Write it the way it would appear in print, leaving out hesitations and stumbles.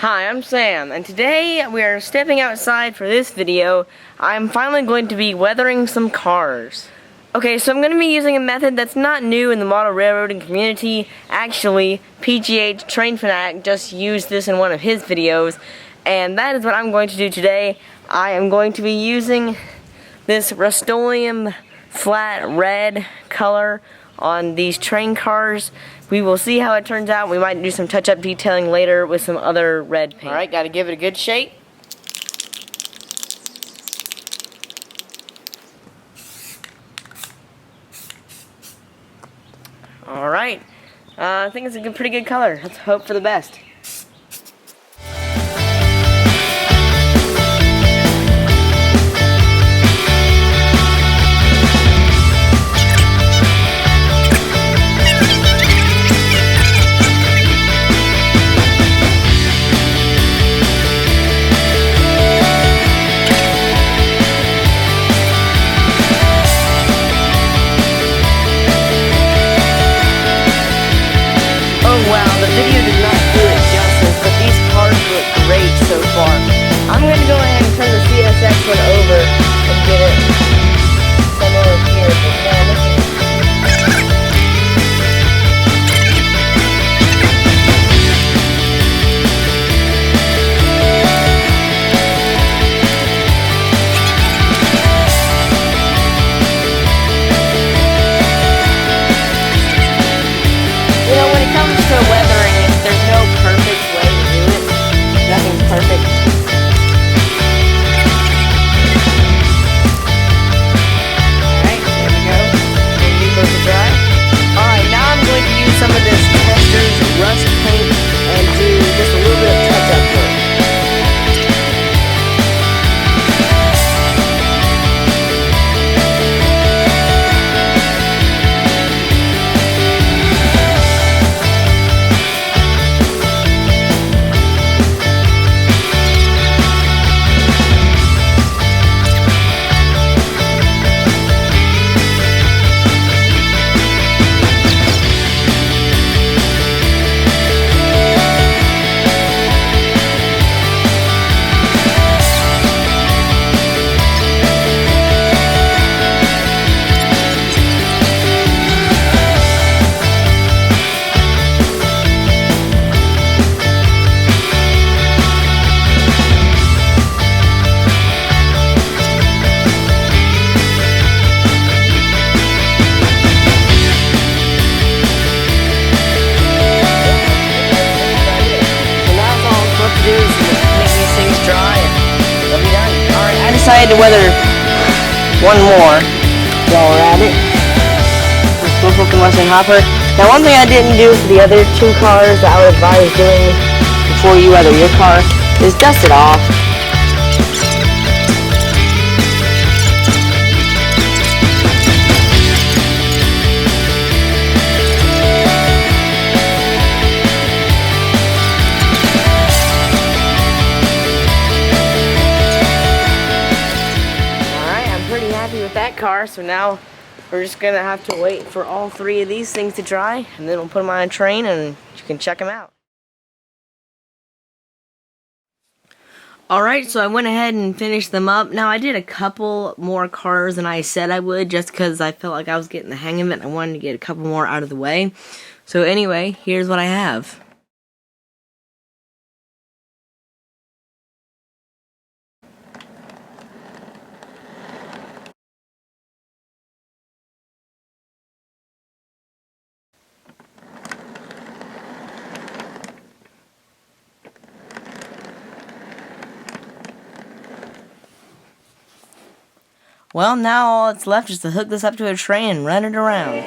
Hi, I'm Sam, and today we are stepping outside for this video. I'm finally going to be weathering some cars. Okay, so I'm going to be using a method that's not new in the model railroading community. Actually, PghTrainFanatic just used this in one of his videos, and that is what I'm going to do today. I am going to be using this Rust-Oleum flat red color on these train cars. We will see how it turns out. We might do some touch-up detailing later with some other red paint. Alright, gotta give it a good shake. Alright, I think it's a pretty good color. Let's hope for the best. Wow, the video did not do it justice, but these cars look great so far. I'm going to go ahead and turn the CSX one over and get it somewhere over here, but man, this is... You know, when it comes to weathering it, there's no perfect way to do it. Nothing's perfect. Alright, there we go. And these goes to dry. Alright, now I'm going to use some of this Tester's rust paint and do just a little bit of touch-up work. Decided to weather one more while we're at it. Let's go hook the Mustang hopper. Now, one thing I didn't do for the other two cars that I would advise doing before you weather your car is dust it off. With that car, so now we're just gonna have to wait for all three of these things to dry, and then we'll put them on a train and you can check them out. Alright, so I went ahead and finished them up. Now, I did a couple more cars than I said I would, just because I felt like I was getting the hang of it and I wanted to get a couple more out of the way. So anyway, here's what I have. Well, now all that's left is to hook this up to a train and run it around.